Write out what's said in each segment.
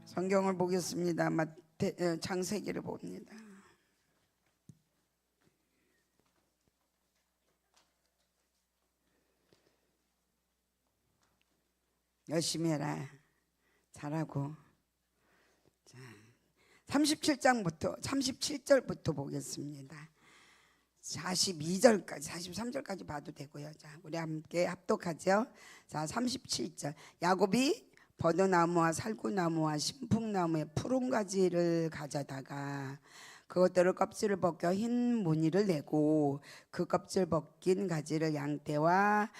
성경을 보겠습니다. 창세기를 봅니다. 열심히 해라. 잘하고. 자, 37절부터 보겠습니다. 42절까지 43절까지 봐도 되고요. 자, 우리 함께 합독하죠. 자, 37절. 야곱이 버드나무와 살구나무와 신풍나무의 푸른 가지를 가져다가 그것들을 껍질을 벗겨 흰 무늬를 내고 그 껍질 벗긴 가지를 양떼가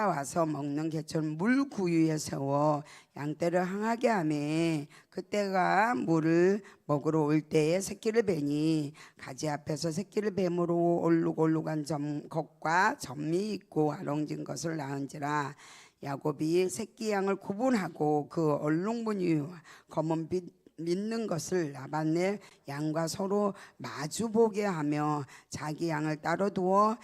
와서 먹는 개처럼 물 구유에 세워 양떼를 항하게 하며 그때가 물을 먹으러 올 때에 새끼를 베니 가지 앞에서 새끼를 뱀으로 올룩올룩한 것과 점이 있고 아롱진 것을 낳은지라. 야곱이 새끼 양을 구분하고 그 얼룩무늬와 검은빛 믿는 것을 라반의 양과 서로 마주보게 하며 자기 양을 따로 두어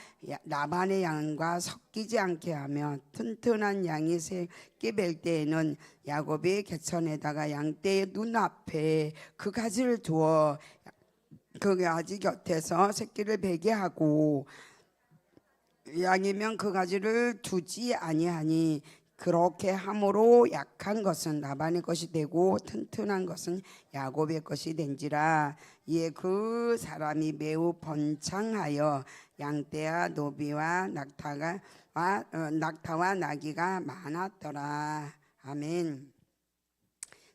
라반의 양과 섞이지 않게 하며 튼튼한 양이 새끼 뵐 때에는 야곱이 개천에다가 양떼의 눈앞에 그 가지를 두어 그 가지 곁에서 새끼를 베게 하고 양이면 그 가지를 두지 아니하니 그렇게 함으로 약한 것은 라반의 것이 되고 튼튼한 것은 야곱의 것이 된지라. 이에 그 사람이 매우 번창하여 양떼와 노비와 낙타와 나귀가 많았더라. 아멘.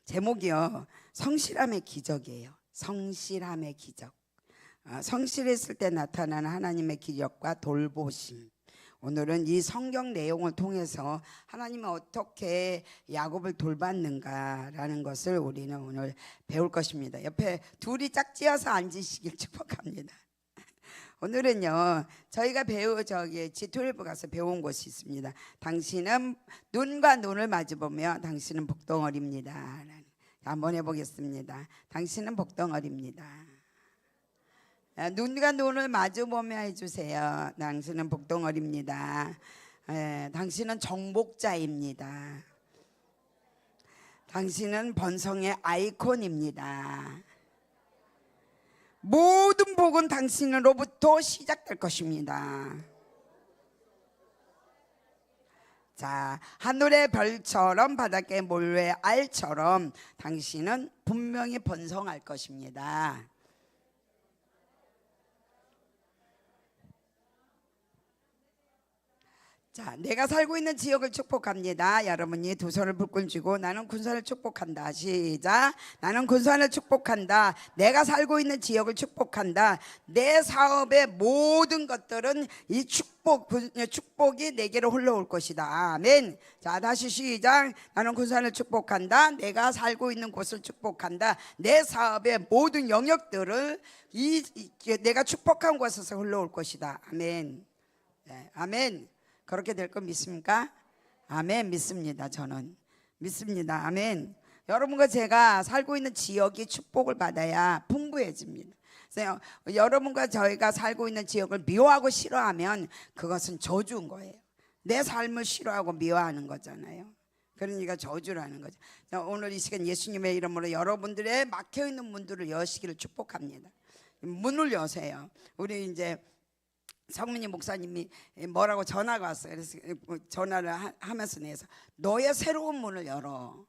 제목이요, 성실함의 기적이에요. 성실함의 기적. 성실했을 때 나타나는 하나님의 기적과 돌보심. 오늘은 이 성경 내용을 통해서 하나님은 어떻게 야곱을 돌봤는가라는 것을 우리는 오늘 배울 것입니다. 옆에 둘이 짝지어서 앉으시길 축복합니다. 오늘은요, 저희가 G12 가서 배운 곳이 있습니다. 당신은 눈과 눈을 마주보며 당신은 복덩어리입니다. 한번 해보겠습니다. 당신은 복덩어리입니다. 눈과 눈을 마주보며 해주세요. 당신은 복덩어리입니다. 당신은 정복자입니다. 당신은 번성의 아이콘입니다. 모든 복은 당신으로부터 시작될 것입니다. 자, 하늘의 별처럼 바닷가의 모래의 알처럼 당신은 분명히 번성할 것입니다. 자, 내가 살고 있는 지역을 축복합니다. 여러분이 두 손을 불끈 쥐고 나는 군산을 축복한다. 시작. 나는 군산을 축복한다. 내가 살고 있는 지역을 축복한다. 내 사업의 모든 것들은 이 축복이 내게로 흘러올 것이다. 아멘. 자, 다시 시작. 나는 군산을 축복한다. 내가 살고 있는 곳을 축복한다. 내 사업의 모든 영역들을 내가 축복한 곳에서 흘러올 것이다. 아멘. 네, 아멘. 그렇게 될 거 믿습니까? 아멘. 믿습니다. 저는 믿습니다. 아멘. 여러분과 제가 살고 있는 지역이 축복을 받아야 풍부해집니다. 그래서 여러분과 저희가 살고 있는 지역을 미워하고 싫어하면 그것은 저주인 거예요. 내 삶을 싫어하고 미워하는 거잖아요. 그러니까 저주라는 거죠. 오늘 이 시간 예수님의 이름으로 여러분들의 막혀있는 문들을 여시기를 축복합니다. 문을 여세요. 우리 이제 성민이 목사님이 뭐라고 전화가 왔어요. 그래서 전화를 하면서 내서 너의 새로운 문을 열어.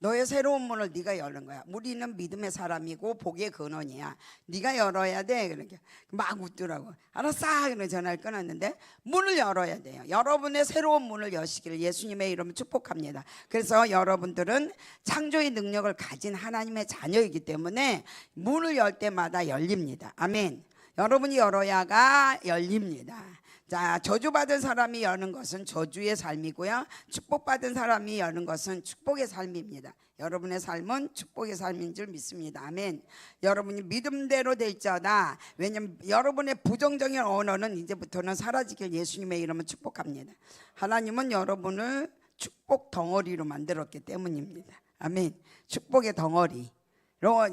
너의 새로운 문을 네가 여는 거야. 우리는 믿음의 사람이고 복의 근원이야. 네가 열어야 돼. 그러니까 막 웃더라고. 알았어. 그래서 전화를 끊었는데 문을 열어야 돼요. 여러분의 새로운 문을 여시기를 예수님의 이름으로 축복합니다. 그래서 여러분들은 창조의 능력을 가진 하나님의 자녀이기 때문에 문을 열 때마다 열립니다. 아멘. 여러분이 열어야가 열립니다. 자, 저주받은 사람이 여는 것은 저주의 삶이고요, 축복받은 사람이 여는 것은 축복의 삶입니다. 여러분의 삶은 축복의 삶인 줄 믿습니다. 아멘. 여러분이 믿음대로 될지어다. 왜냐하면 여러분의 부정적인 언어는 이제부터는 사라지길 예수님의 이름으로 축복합니다. 하나님은 여러분을 축복 덩어리로 만들었기 때문입니다. 아멘. 축복의 덩어리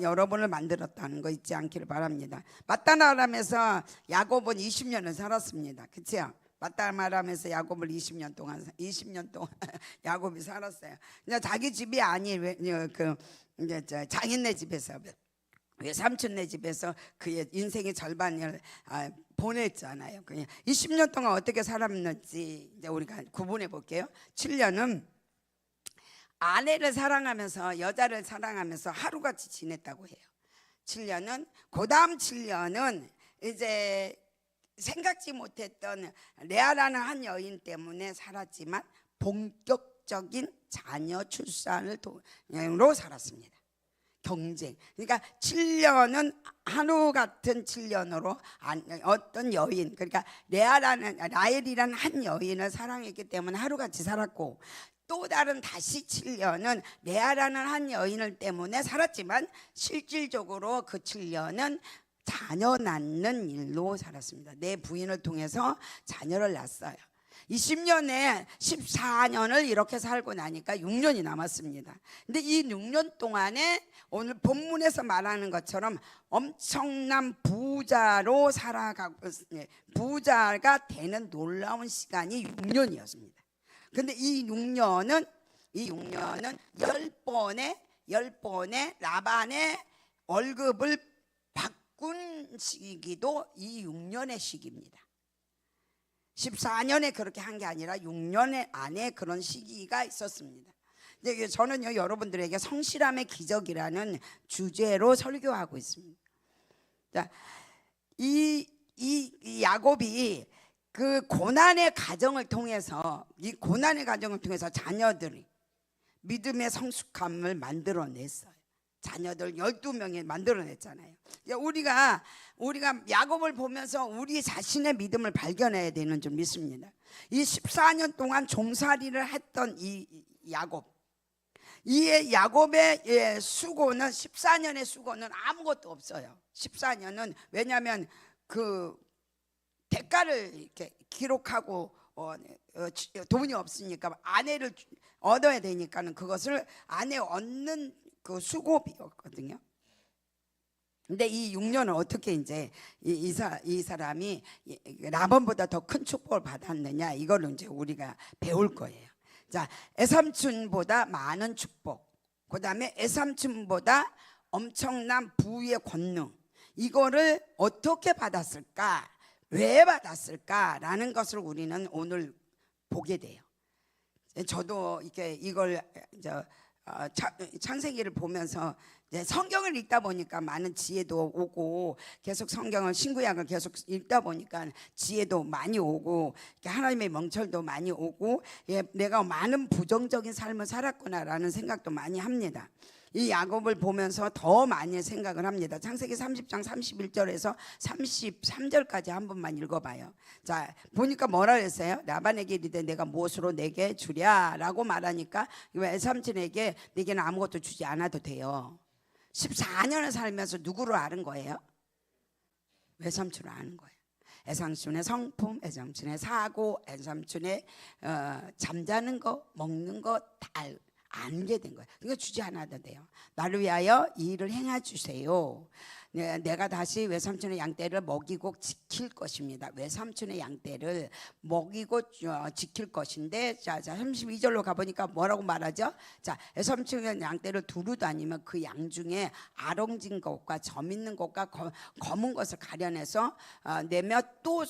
여러분을 만들었다는 거 잊지 않기를 바랍니다. 맞다나람에서 야곱은 20년을 살았습니다. 그치요? 맞다 말하면서 야곱을 20년 동안 야곱이 살았어요. 그냥 자기 집이 아닌 그 이제 장인네 집에서 외삼촌네 집에서 그의 인생의 절반을 보냈잖아요. 그냥 20년 동안 어떻게 살았는지 이제 우리가 구분해 볼게요. 7년은 아내를 사랑하면서 여자를 사랑하면서 하루같이 지냈다고 해요. 7년은 그 다음 7년은 이제 생각지 못했던 레아라는 한 여인 때문에 살았지만 본격적인 자녀 출산으로 살았습니다. 경쟁. 그러니까 7년은 하루 같은 7년으로 어떤 여인, 그러니까 라헬이라는 한 여인을 사랑했기 때문에 하루같이 살았고, 또 다른 다시 7년은 레아라는 한 여인을 때문에 살았지만 실질적으로 그 7년은 자녀 낳는 일로 살았습니다. 내 부인을 통해서 자녀를 낳았어요. 20년에 14년을 이렇게 살고 나니까 6년이 남았습니다. 근데 이 6년 동안에 오늘 본문에서 말하는 것처럼 엄청난 부자로 살아가고, 부자가 되는 놀라운 시간이 6년이었습니다. 근데 이 6년은 10번의 라반의 월급을 바꾼 시기도 이 6년의 시기입니다. 14년에 그렇게 한 게 아니라 6년 안에 그런 시기가 있었습니다. 저는요, 여러분들에게 성실함의 기적이라는 주제로 설교하고 있습니다. 자, 이 야곱이 그 고난의 과정을 통해서, 이 고난의 과정을 통해서 자녀들이 믿음의 성숙함을 만들어냈어요. 자녀들 12명이 만들어냈잖아요. 우리가 야곱을 보면서 우리 자신의 믿음을 발견해야 되는 줄 믿습니다. 이 14년 동안 종살이를 했던 이 야곱, 이 야곱의 수고는, 14년의 수고는 아무것도 없어요. 14년은 왜냐하면 그 대가를 이렇게 기록하고 돈이 없으니까 아내를 얻어야 되니까는 그것을 아내 얻는 그 수고비였거든요. 근데 이 6년을 어떻게 이제 이 사람이 라반보다 더 큰 축복을 받았느냐, 이거를 이제 우리가 배울 거예요. 자, 애삼촌보다 많은 축복, 그 다음에 애삼촌보다 엄청난 부의 권능, 이거를 어떻게 받았을까, 왜 받았을까라는 것을 우리는 오늘 보게 돼요. 저도 이걸 창세기를 보면서 성경을 읽다 보니까 많은 지혜도 오고, 계속 성경을, 신구약을 계속 읽다 보니까 지혜도 많이 오고, 하나님의 명철도 많이 오고, 내가 많은 부정적인 삶을 살았구나라는 생각도 많이 합니다. 이 야곱을 보면서 더 많이 생각을 합니다. 창세기 30장 31절에서 33절까지 한 번만 읽어봐요. 자, 보니까 뭐라 그랬어요? 라반에게 이르되 내가 무엇으로 내게 주랴 라고 말하니까 외삼촌에게 내게는 아무것도 주지 않아도 돼요. 14년을 살면서 누구를 아는 거예요? 외삼촌을 아는 거예요. 애삼촌의 성품, 애삼촌의 사고, 애삼촌의 잠자는 거, 먹는 거 다 알게 된 거예요. 그러니까 주지 않아도 돼요. 나를 위하여 이 일을 행해 주세요. 내가 다시 외삼촌의 양떼를 먹이고 지킬 것입니다. 외삼촌의 양떼를 먹이고 지킬 것인데, 자 32절로 가보니까 뭐라고 말하죠? 자, 외삼촌의 양떼를 두루 다니면 그 양 중에 아롱진 것과 점 있는 것과 검은 것을 가려내서 내며 또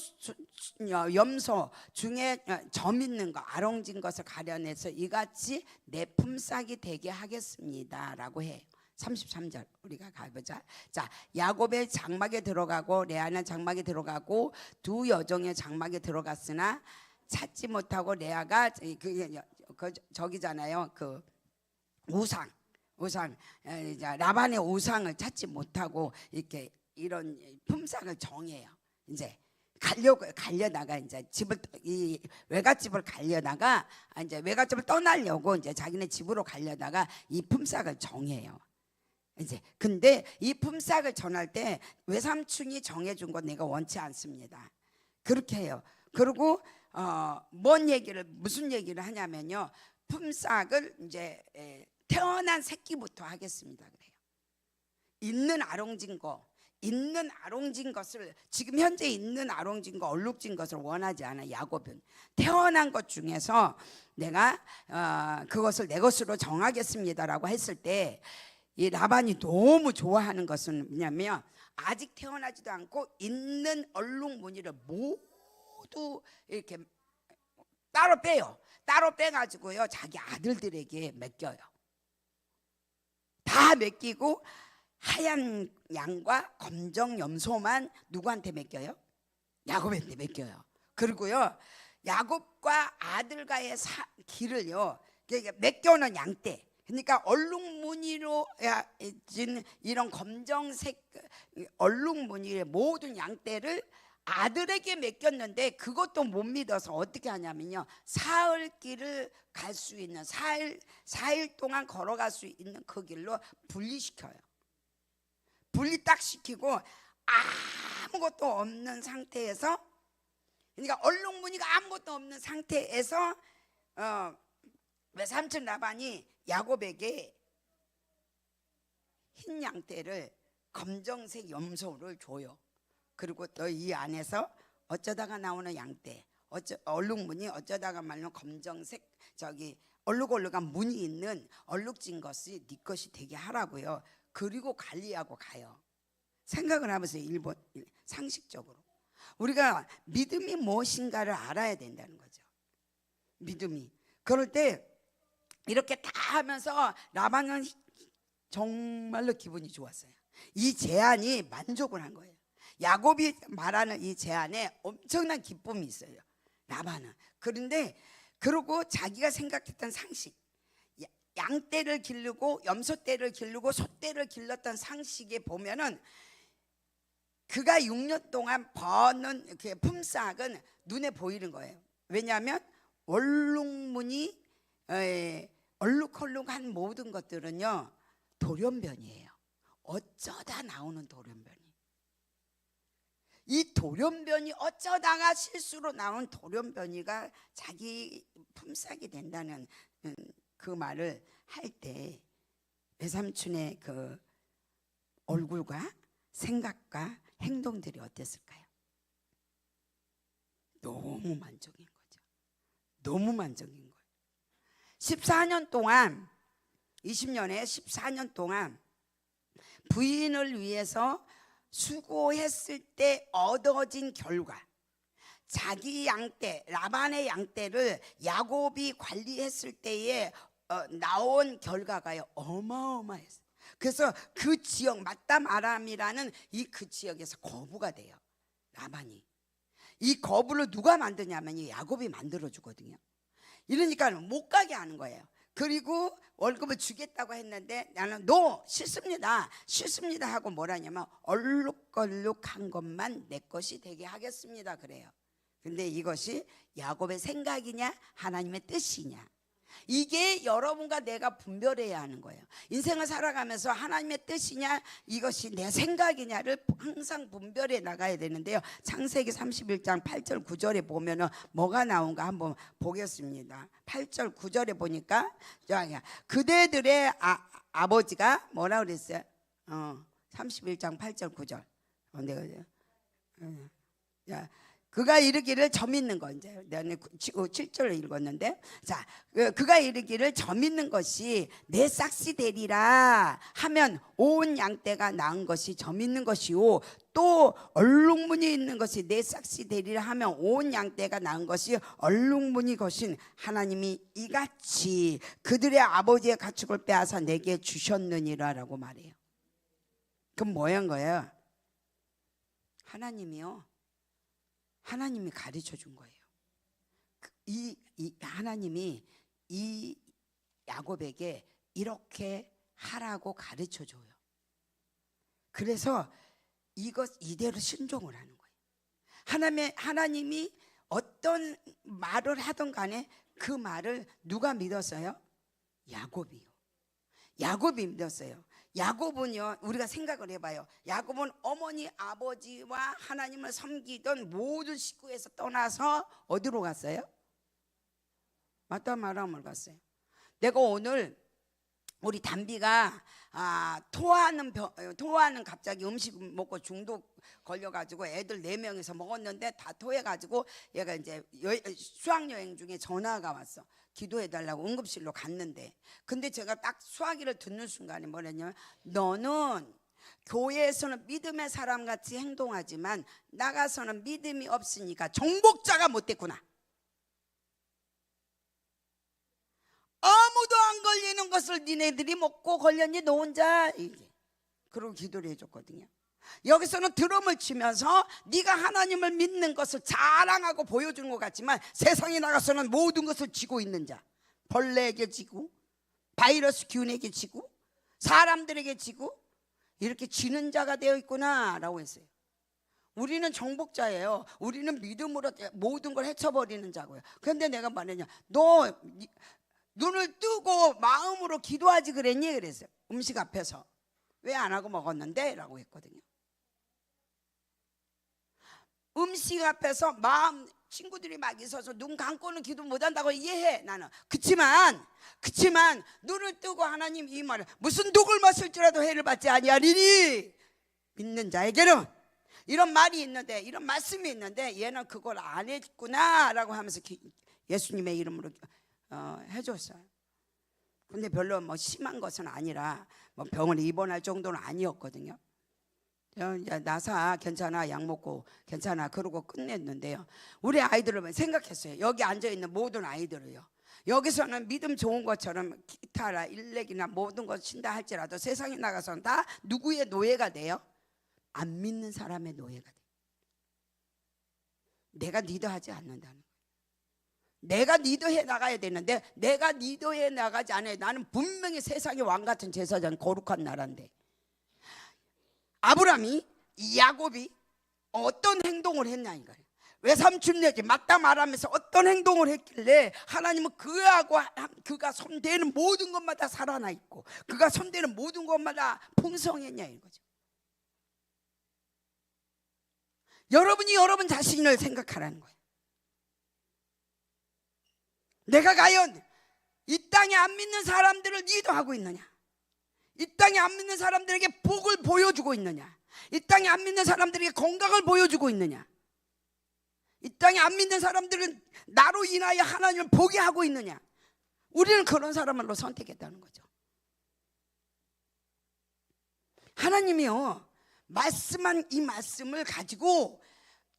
염소 중에 점 있는 것, 아롱진 것을 가려내서 이같이 내 품삯이 되게 하겠습니다 라고 해요. 33절 우리가 가보자. 자, 야곱의 장막에 들어가고 레아는 장막에 들어가고 두 여종의 장막에 들어갔으나 찾지 못하고, 레아가 저기잖아요, 그 우상 라반의 우상을 찾지 못하고 이렇게 이런 품삯을 정해요. 이제 가려다가 이제 이 외갓집을 가려다가 이제 외갓집을 떠나려고 이제 자기네 집으로 가려다가 이 품삯을 정해요. 이제 근데 이 품삯을 전할 때 외삼촌이 정해준 건 내가 원치 않습니다. 그렇게 해요. 그리고 무슨 얘기를 하냐면요, 품삯을 이제 태어난 새끼부터 하겠습니다 그래요. 있는 아롱진 거, 있는 아롱진 것을, 지금 현재 있는 아롱진 거, 얼룩진 것을 원하지 않아. 야곱은 태어난 것 중에서 내가 그것을 내 것으로 정하겠습니다라고 했을 때, 이 라반이 너무 좋아하는 것은 뭐냐면, 아직 태어나지도 않고 있는 얼룩 무늬를 모두 이렇게 따로 빼요. 따로 빼가지고요, 자기 아들들에게 맡겨요. 다 맡기고 하얀 양과 검정 염소만 누구한테 맡겨요? 야곱한테 맡겨요. 그리고요, 야곱과 아들과의 길을요, 맡겨놓은 양떼, 그러니까 얼룩무늬로 진 이런 검정색 얼룩무늬의 모든 양떼를 아들에게 맡겼는데, 그것도 못 믿어서 어떻게 하냐면요, 사흘 길을 갈 수 있는, 4일 동안 걸어갈 수 있는 그 길로 분리시켜요. 분리 딱 시키고 아무것도 없는 상태에서, 그러니까 얼룩무늬가 아무것도 없는 상태에서 외삼촌 라반이 야곱에게 흰 양떼를, 검정색 염소를 줘요. 그리고 또 이 안에서 어쩌다가 나오는 양떼, 얼룩무늬, 어쩌다가 말로 검정색 저기 얼룩얼룩한 무늬 있는 얼룩진 것이 네 것이 되게 하라고요. 그리고 관리하고 가요. 생각을 해보세요. 일본 상식적으로 우리가 믿음이 무엇인가를 알아야 된다는 거죠. 믿음이. 그럴 때 이렇게 다 하면서 라반은 정말로 기분이 좋았어요. 이 제안이 만족을 한 거예요. 야곱이 말하는 이 제안에 엄청난 기쁨이 있어요, 라반은. 그런데 그러고 자기가 생각했던 상식, 양떼를 기르고 염소떼를 기르고 소떼를 길렀던 상식에 보면은 그가 6년 동안 버는 그 품삯은 눈에 보이는 거예요. 왜냐하면 얼룩무늬, 얼룩얼룩한 모든 것들은요, 돌연변이에요. 어쩌다 나오는 돌연변이. 이 돌연변이, 어쩌다가 실수로 나온 돌연변이가 자기 품삯이 된다는 그 말을 할 때 외삼촌의 그 얼굴과 생각과 행동들이 어땠을까요? 너무 만족인 거죠. 너무 만족인 거예요. 14년 동안, 20년에 14년 동안 부인을 위해서 수고했을 때 얻어진 결과, 자기 양떼, 라반의 양떼를 야곱이 관리했을 때에 나온 결과가요, 어마어마했어요. 그래서 그 지역, 마담 아람이라는 이 그 지역에서 거부가 돼요, 라반이. 이 거부를 누가 만드냐면 야곱이 만들어 주거든요. 이러니까 못 가게 하는 거예요. 그리고 월급을 주겠다고 했는데, 나는 싫습니다 하고 뭐라냐면 얼룩얼룩한 것만 내 것이 되게 하겠습니다 그래요. 근데 이것이 야곱의 생각이냐 하나님의 뜻이냐, 이게 여러분과 내가 분별해야 하는 거예요. 인생을 살아가면서 하나님의 뜻이냐, 이것이 내 생각이냐를 항상 분별해 나가야 되는데요. 창세기 31장 8절 9절에 보면은 뭐가 나온가 한번 보겠습니다. 8절 9절에 보니까 그대들의 아버지가 뭐라 그랬어요? 31장 8절 9절. 내가 그가 이르기를, 점 있는 거, 이제 내가 7절을 읽었는데, 자, 그가 이르기를 점 있는 것이 내 싹시 되리라 하면 온 양떼가 낳은 것이 점 있는 것이요, 또 얼룩무늬 있는 것이 내 싹시 되리라 하면 온 양떼가 낳은 것이 얼룩무늬 것인 하나님이 이같이 그들의 아버지의 가축을 빼앗아 내게 주셨느니라라고 말해요. 그럼 뭐한 거예요? 하나님이 가르쳐 준 거예요. 이 하나님이 이 야곱에게 이렇게 하라고 가르쳐 줘요. 그래서 이것 이대로 순종을 하는 거예요. 하나님이 어떤 말을 하든 간에 그 말을 누가 믿었어요? 야곱이요. 야곱이 믿었어요. 야곱은요, 우리가 생각을 해봐요. 야곱은 어머니 아버지와 하나님을 섬기던 모든 식구에서 떠나서 어디로 갔어요? 마담 아람을 갔어요. 내가 오늘 우리 담비가 토하는 갑자기 음식 먹고 중독 걸려가지고 애들 4명이서 먹었는데 다 토해가지고 얘가 이제 수학여행 중에 전화가 왔어. 기도해달라고 응급실로 갔는데, 근데 제가 딱 수화기를 듣는 순간에 뭐랬냐면, 너는 교회에서는 믿음의 사람 같이 행동하지만 나가서는 믿음이 없으니까 정복자가 못 됐구나. 아무도 안 걸리는 것을 니네들이 먹고 걸렸니 너 혼자, 이게. 그러고 기도를 해줬거든요. 여기서는 드럼을 치면서 네가 하나님을 믿는 것을 자랑하고 보여주는 것 같지만 세상에 나가서는 모든 것을 지고 있는 자, 벌레에게 지고 바이러스 균에게 지고 사람들에게 지고 이렇게 지는 자가 되어 있구나 라고 했어요. 우리는 정복자예요. 우리는 믿음으로 모든 걸 헤쳐버리는 자고요. 그런데 내가 말했냐, 너 눈을 뜨고 마음으로 기도하지 그랬니? 그랬어요. 음식 앞에서. 왜 안 하고 먹었는데? 라고 했거든요. 음식 앞에서 마음, 친구들이 막 있어서 눈 감고는 기도 못한다고 이해해. 나는 그치만 눈을 뜨고 하나님 이 말을, 무슨 독을 마실지라도 해를 받지 아니하리니 믿는 자에게는, 이런 말이 있는데, 이런 말씀이 있는데 얘는 그걸 안 했구나 라고 하면서 예수님의 이름으로 해줬어요. 근데 별로 뭐 심한 것은 아니라 뭐 병원에 입원할 정도는 아니었거든요. 나사 괜찮아, 약 먹고 괜찮아 그러고 끝냈는데요. 우리 아이들을 생각했어요. 여기 앉아있는 모든 아이들을요. 여기서는 믿음 좋은 것처럼 기타나 일렉이나 모든 것 친다 할지라도 세상에 나가서는 다 누구의 노예가 돼요? 안 믿는 사람의 노예가 돼요. 내가 리더하지 않는다는 거예요. 내가 리더해 나가야 되는데 내가 리더해 나가지 않아요. 나는 분명히 세상의 왕같은 제사장, 거룩한 나라인데. 아브라함이, 야곱이 어떤 행동을 했냐 이거예요. 외삼촌네지 맞다 말하면서 어떤 행동을 했길래 하나님은 그가 손대는 모든 것마다 살아나 있고 그가 손대는 모든 것마다 풍성했냐 이거죠. 여러분이 여러분 자신을 생각하라는 거예요. 내가 과연 이 땅에 안 믿는 사람들을 리더하고 있느냐? 이 땅에 안 믿는 사람들에게 복을 보여주고 있느냐? 이 땅에 안 믿는 사람들에게 건강을 보여주고 있느냐? 이 땅에 안 믿는 사람들은 나로 인하여 하나님을 보게 하고 있느냐? 우리는 그런 사람으로 선택했다는 거죠. 하나님이요, 말씀한 이 말씀을 가지고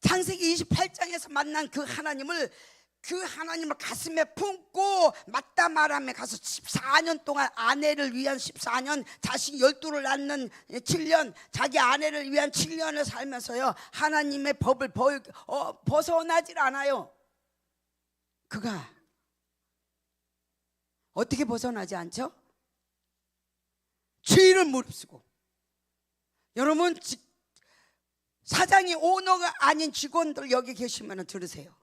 창세기 28장에서 만난 그 하나님을 가슴에 품고 맞다 말하며 가서 14년 동안 아내를 위한 14년, 자식 12를 낳는 7년, 자기 아내를 위한 7년을 살면서요 하나님의 법을 벗어나질 않아요. 그가 어떻게 벗어나지 않죠? 죄를 무릅쓰고. 여러분, 사장이 오너가 아닌 직원들 여기 계시면 들으세요.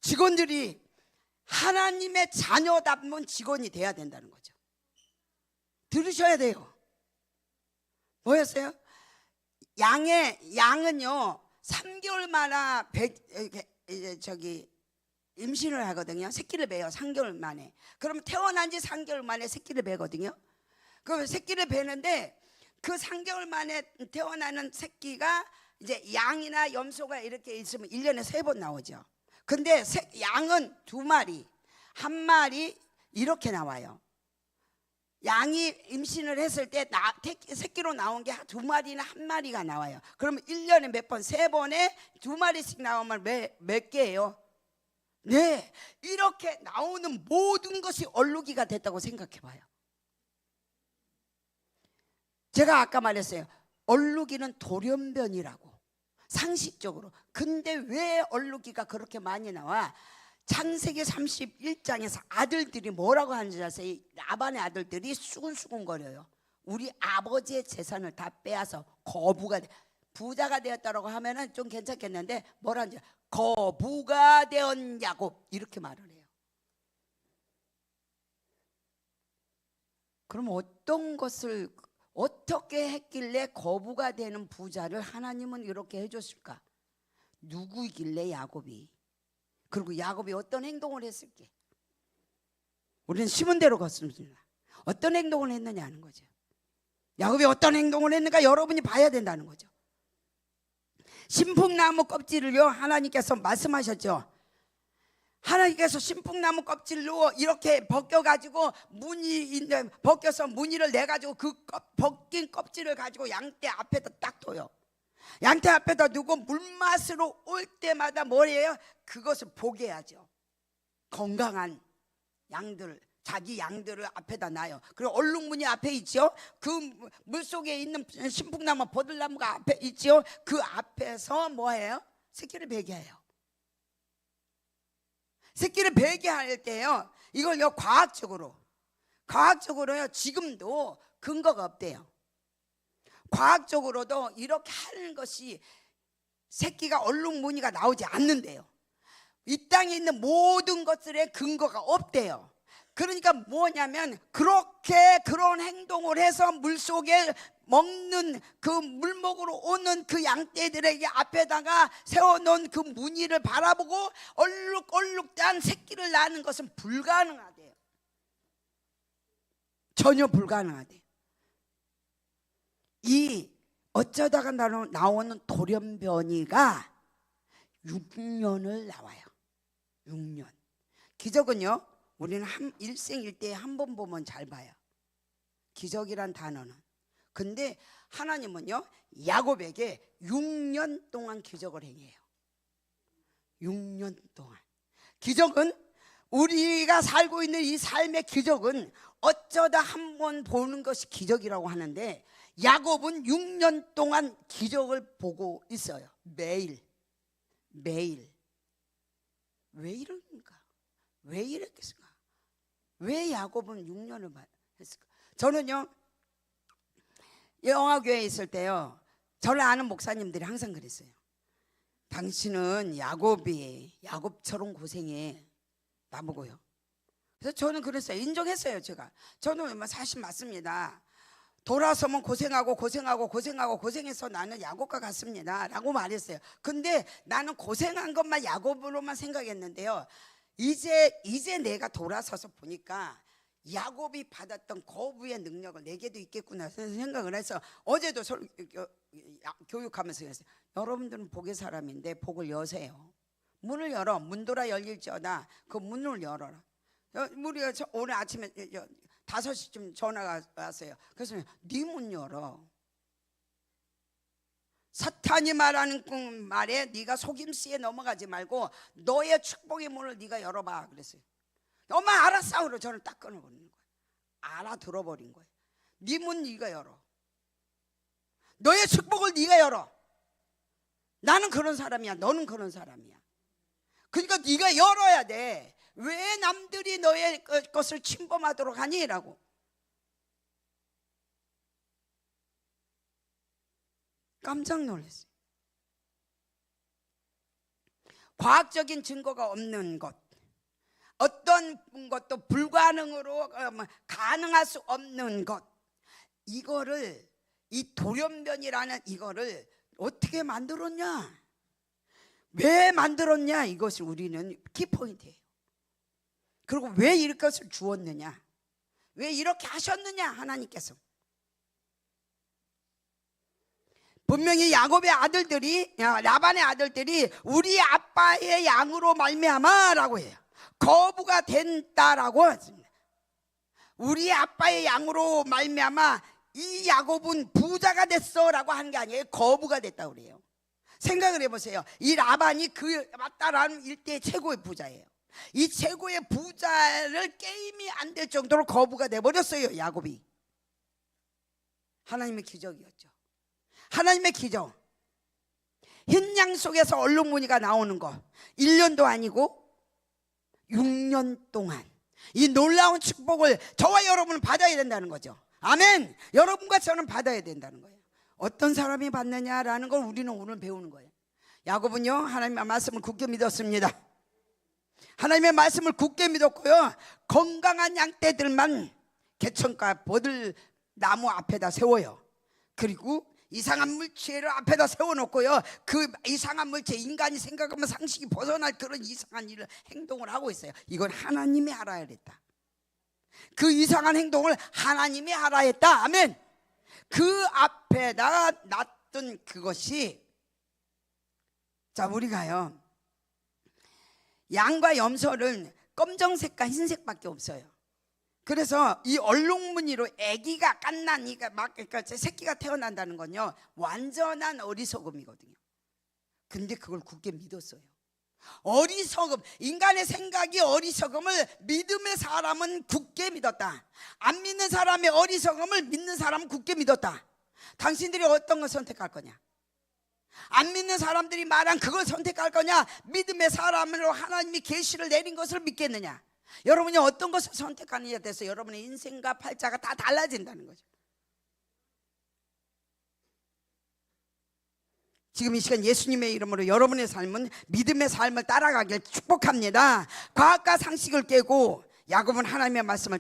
직원들이 하나님의 자녀답은 직원이 돼야 된다는 거죠. 들으셔야 돼요. 뭐였어요? 양은요 3개월마다 임신을 하거든요. 새끼를 배요. 3개월 만에. 그러면 태어난 지 3개월 만에 새끼를 배거든요. 그 새끼를 배는데 그 3개월 만에 태어나는 새끼가 이제 양이나 염소가 이렇게 있으면 1년에 3번 나오죠. 근데 양은 2마리, 1마리 이렇게 나와요. 양이 임신을 했을 때 새끼로 나온 게 2마리나 1마리가 나와요. 그러면 1년에 몇 번? 3번에 2마리씩 나오면 몇 개예요? 네, 이렇게 나오는 모든 것이 얼룩이가 됐다고 생각해 봐요. 제가 아까 말했어요. 얼룩이는 돌연변이라고, 상식적으로. 근데 왜 얼룩이가 그렇게 많이 나와? 창세기 31장에서 아들들이 뭐라고 하는지 아세요? 라반의 아들들이 수근수근거려요. 우리 아버지의 재산을 다 빼앗아 부자가 되었다고 하면은 좀 괜찮겠는데 뭐라는지, 거부가 되었냐고 이렇게 말을 해요. 그럼 어떤 것을 어떻게 했길래 거부가 되는 부자를 하나님은 이렇게 해줬을까? 누구이길래? 야곱이. 그리고 야곱이 어떤 행동을 했을게? 우리는 심은 대로 걷습니다. 어떤 행동을 했느냐 하는 거죠. 야곱이 어떤 행동을 했는가 여러분이 봐야 된다는 거죠. 신풍나무 껍질을요, 하나님께서 말씀하셨죠. 하나님께서 신풍나무 껍질로 이렇게 벗겨가지고 벗겨서 무늬를 내가지고 그 벗긴 껍질을 가지고 양떼 앞에다 딱 둬요. 양떼 앞에다 두고 물맛으로 올 때마다 뭐예요? 그것을 보게 하죠. 건강한 양들, 자기 양들을 앞에다 놔요. 그리고 얼룩무늬 앞에 있죠. 그 물속에 있는 신풍나무 버들나무가 앞에 있죠. 그 앞에서 뭐예요? 새끼를 배게해요. 새끼를 배게할 때요, 이걸요 과학적으로요 지금도 근거가 없대요. 과학적으로도 이렇게 하는 것이 새끼가 얼룩무늬가 나오지 않는데요. 이 땅에 있는 모든 것들의 근거가 없대요. 그러니까 뭐냐면 그렇게 그런 행동을 해서 물속에 먹는 그 물먹으로 오는 그 양떼들에게 앞에다가 세워놓은 그 무늬를 바라보고 얼룩얼룩한 새끼를 낳는 것은 불가능하대요. 전혀 불가능하대요. 이 어쩌다가 나오는 돌연변이가 6년을 나와요. 6년. 기적은요, 우리는 일생일대에 한 번 보면 잘 봐요. 기적이란 단어는. 근데 하나님은요, 야곱에게 6년 동안 기적을 행해요. 6년 동안. 기적은, 우리가 살고 있는 이 삶의 기적은 어쩌다 한 번 보는 것이 기적이라고 하는데, 야곱은 6년 동안 기적을 보고 있어요. 매일. 왜 이럽니까? 왜 이랬겠습니까? 왜 야곱은 6년을 했을까? 저는요, 영화교회에 있을 때요, 저를 아는 목사님들이 항상 그랬어요. 당신은 야곱처럼 고생해, 나보고요. 그래서 저는 그랬어요. 인정했어요. 저는 사실 맞습니다. 돌아서면 고생해서 나는 야곱과 같습니다 라고 말했어요. 근데 나는 고생한 것만 야곱으로만 생각했는데요, 이제 내가 돌아서서 보니까 야곱이 받았던 거부의 능력을 내게도 있겠구나 생각을 해서, 어제도 교육하면서 그랬어요. 여러분들은 복의 사람인데 복을 여세요. 문을 열어. 문도라 열릴지어다. 그 문을 열어라. 우리가 오늘 아침에 5시쯤 전화가 왔어요. 그래서 네 문 열어. 사탄이 말하는 말에 네가 속임수에 넘어가지 말고 너의 축복의 문을 네가 열어봐 그랬어요. 엄마 알았어. 그러고 저는 딱 끊어버리는 거예요. 알아들어버린 거예요. 네 문 네가 열어. 너의 축복을 네가 열어. 나는 그런 사람이야. 너는 그런 사람이야. 그러니까 네가 열어야 돼. 왜 남들이 너의 것을 침범하도록 하니? 라고. 깜짝 놀랐어요. 과학적인 증거가 없는 것, 어떤 것도 불가능으로 가능할 수 없는 것, 이거를, 이 돌연변이라는 이거를 어떻게 만들었냐, 왜 만들었냐, 이것이 우리는 키포인트예요. 그리고 왜 이것을 주었느냐, 왜 이렇게 하셨느냐, 하나님께서. 분명히 야곱의 아들들이, 라반의 아들들이 우리 아빠의 양으로 말미암아라고 해요. 거부가 된다라고 했습니다. 우리 아빠의 양으로 말미암아 이 야곱은 부자가 됐어라고 하는 게 아니에요. 거부가 됐다고 그래요. 생각을 해보세요. 이 라반이 그 맞다라는 일대의 최고의 부자예요. 이 최고의 부자를 게임이 안 될 정도로 거부가 돼버렸어요, 야곱이. 하나님의 기적이었죠. 하나님의 기적. 흰 양 속에서 얼룩무늬가 나오는 거 1년도 아니고 6년 동안 이 놀라운 축복을 저와 여러분은 받아야 된다는 거죠. 아멘. 여러분과 저는 받아야 된다는 거예요. 어떤 사람이 받느냐라는 걸 우리는 오늘 배우는 거예요. 야곱은요, 하나님의 말씀을 굳게 믿었습니다. 하나님의 말씀을 굳게 믿었고요, 건강한 양떼들만 개천가 버들나무 앞에다 세워요. 그리고 이상한 물체를 앞에다 세워놓고요, 그 이상한 물체, 인간이 생각하면 상식이 벗어날 그런 이상한 일을 행동을 하고 있어요. 이건 하나님이 알아야 됐다. 그 이상한 행동을 하나님이 하라 했다. 아멘. 그 앞에다가 놨던 그것이, 자, 우리가요 양과 염소를 검정색과 흰색밖에 없어요. 그래서 이 얼룩무늬로 아기가 갓난이가 막, 그러니까 새끼가 태어난다는 건요 완전한 어리석음이거든요. 근데 그걸 굳게 믿었어요. 어리석음, 인간의 생각이 어리석음을 믿음의 사람은 굳게 믿었다. 안 믿는 사람의 어리석음을 믿는 사람은 굳게 믿었다. 당신들이 어떤 걸 선택할 거냐? 안 믿는 사람들이 말한 그걸 선택할 거냐? 믿음의 사람으로 하나님이 계시를 내린 것을 믿겠느냐? 여러분이 어떤 것을 선택하느냐에 대해서 여러분의 인생과 팔자가 다 달라진다는 거죠. 지금 이 시간 예수님의 이름으로 여러분의 삶은 믿음의 삶을 따라가길 축복합니다. 과학과 상식을 깨고 야곱은 하나님의 말씀을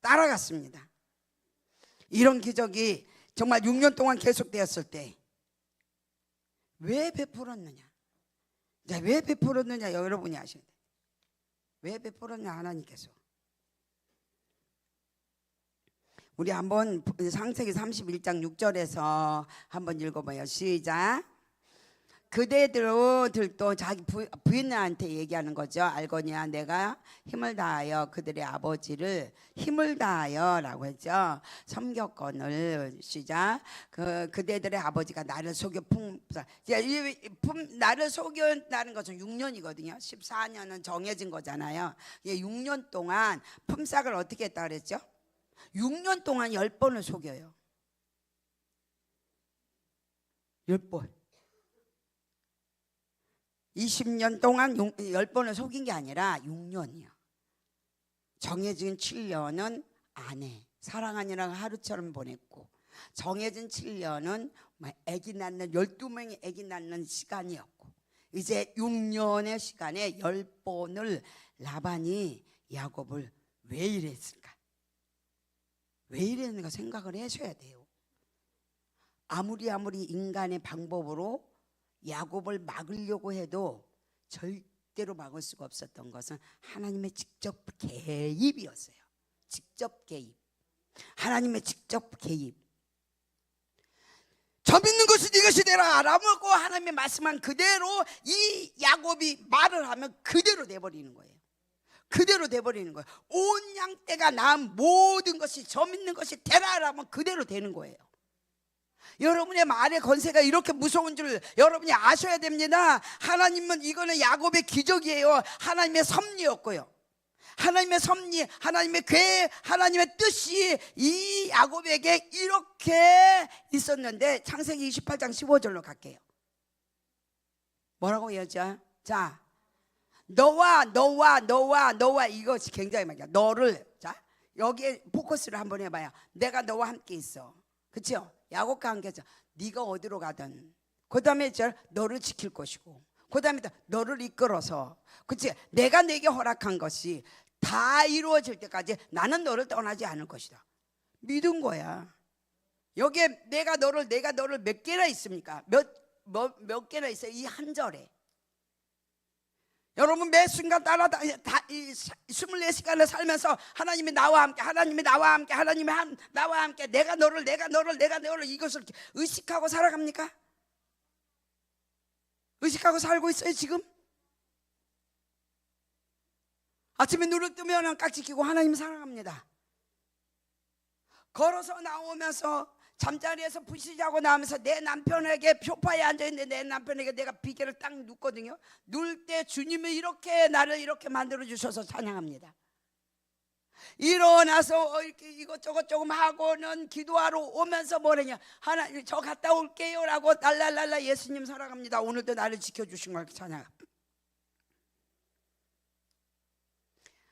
따라갔습니다. 이런 기적이 정말 6년 동안 계속되었을 때 왜 베풀었느냐? 왜 베풀었느냐? 여러분이 아셔야 돼요. 왜 베풀었냐? 하나님께서. 우리 한번 창세기 31장 6절에서 한번 읽어봐요. 시작. 그대들도 자기 부인한테 얘기하는 거죠. 알거니와 내가 힘을 다하여 그들의 아버지를 힘을 다하여 라고 했죠. 섬겼거늘. 시작. 그대들의 아버지가 나를 속여 나를 속였다는 것은 6년이거든요 14년은 정해진 거잖아요. 6년 동안 품삯을 어떻게 했다 그랬죠? 6년 동안 10번을 속여요. 10번. 20년 동안 10번을 속인 게 아니라 6년이요. 정해진 7년은 아내, 사랑하니라 하루처럼 보냈고, 정해진 7년은 아기 낳는 12명이 아기 낳는 시간이었고, 이제 6년의 시간에 10번을 라반이 야곱을 왜 이랬을까? 왜 이랬는가 생각을 하셔야 돼요. 아무리 인간의 방법으로 야곱을 막으려고 해도 절대로 막을 수가 없었던 것은 하나님의 직접 개입이었어요. 직접 개입. 하나님의 직접 개입. 저 믿는 것이 네 것이 되라 라고 하나님의 말씀한 그대로 이 야곱이 말을 하면 그대로 돼버리는 거예요. 그대로 돼버리는 거예요. 온 양떼가 낳은 모든 것이 저 믿는 것이 되라 라면 그대로 되는 거예요. 여러분의 말의 권세가 이렇게 무서운 줄 여러분이 아셔야 됩니다. 하나님은 이거는 야곱의 기적이에요. 하나님의 섭리였고요. 하나님의 섭리, 하나님의 계획, 하나님의 뜻이 이 야곱에게 이렇게 있었는데, 창세기 28장 15절로 갈게요. 뭐라고 얘기하죠? 자, 너와 이것이 굉장히 많아요. 너를, 자, 여기에 포커스를 한번 해봐요. 내가 너와 함께 있어. 그렇죠? 야곱과 함께 있어. 네가 어디로 가든, 그 다음에 너를 지킬 것이고, 그 다음에 너를 이끌어서, 그렇지? 내가 내게 허락한 것이 다 이루어질 때까지 나는 너를 떠나지 않을 것이다. 믿은 거야. 여기에 내가 너를 몇 개나 있습니까? 몇 개나 있어요? 이 한 절에. 여러분 매 순간 24시간을 살면서 하나님이 나와 함께, 하나님이 나와 함께, 하나님이 나와 함께, 내가 너를 이것을 의식하고 살아갑니까? 의식하고 살고 있어요 지금? 아침에 눈을 뜨면 깍지 끼고 하나님 사랑합니다. 걸어서 나오면서 잠자리에서 부시자고 나오면서 내 남편에게 소파에 앉아있는데 내 남편에게 내가 비계를 딱 눕거든요. 누울 때 주님이 이렇게 나를 이렇게 만들어주셔서 찬양합니다. 일어나서 이렇게 이것저것 조금 하고는 기도하러 오면서 뭐래냐, 하나님 저 갔다 올게요 라고 랄랄랄라 예수님 사랑합니다. 오늘도 나를 지켜주신 걸 찬양합니다.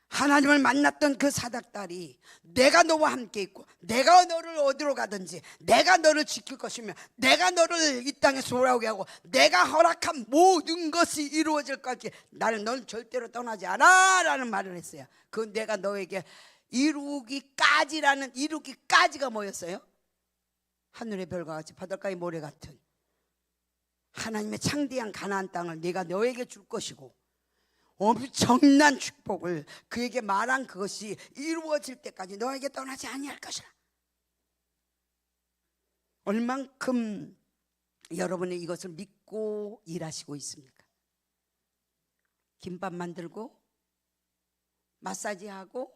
하나님을 만났던 그 사닥달이 내가 너와 함께 있고, 내가 너를 어디로 가든지 내가 너를 지킬 것이며, 내가 너를 이 땅에서 돌아오게 하고, 내가 허락한 모든 것이 이루어질 것이 나는 넌 절대로 떠나지 않아 라는 말을 했어요. 그 내가 너에게 이루기까지가 뭐였어요? 하늘의 별과 같이 바닷가의 모래 같은 하나님의 창대한 가나안 땅을 내가 너에게 줄 것이고, 엄청난 축복을 그에게 말한 그것이 이루어질 때까지 너에게 떠나지 아니할 것이라. 얼만큼 여러분이 이것을 믿고 일하시고 있습니까? 김밥 만들고 마사지하고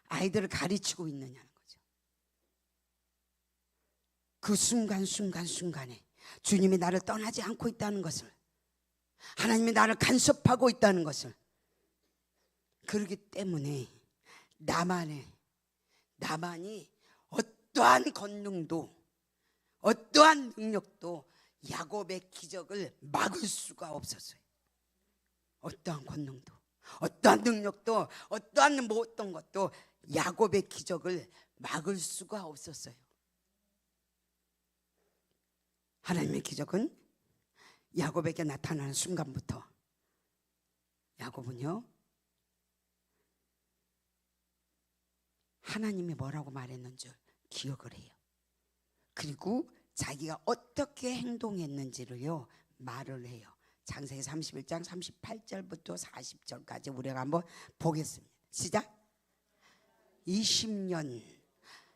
아이들을 가르치고 있느냐는 거죠. 그 순간순간에 주님이 나를 떠나지 않고 있다는 것을, 하나님이 나를 간섭하고 있다는 것을, 그렇기 때문에 나만이 어떠한 권능도 어떠한 능력도 야곱의 기적을 막을 수가 없었어요. 어떠한 권능도 어떠한 능력도 어떠한 어떤 것도 야곱의 기적을 막을 수가 없었어요. 하나님의 기적은 야곱에게 나타나는 순간부터 야곱은요, 하나님이 뭐라고 말했는지 기억을 해요. 그리고 자기가 어떻게 행동했는지를요 말을 해요. 창세기 31장 38절부터 40절까지 우리가 한번 보겠습니다. 시작. 20년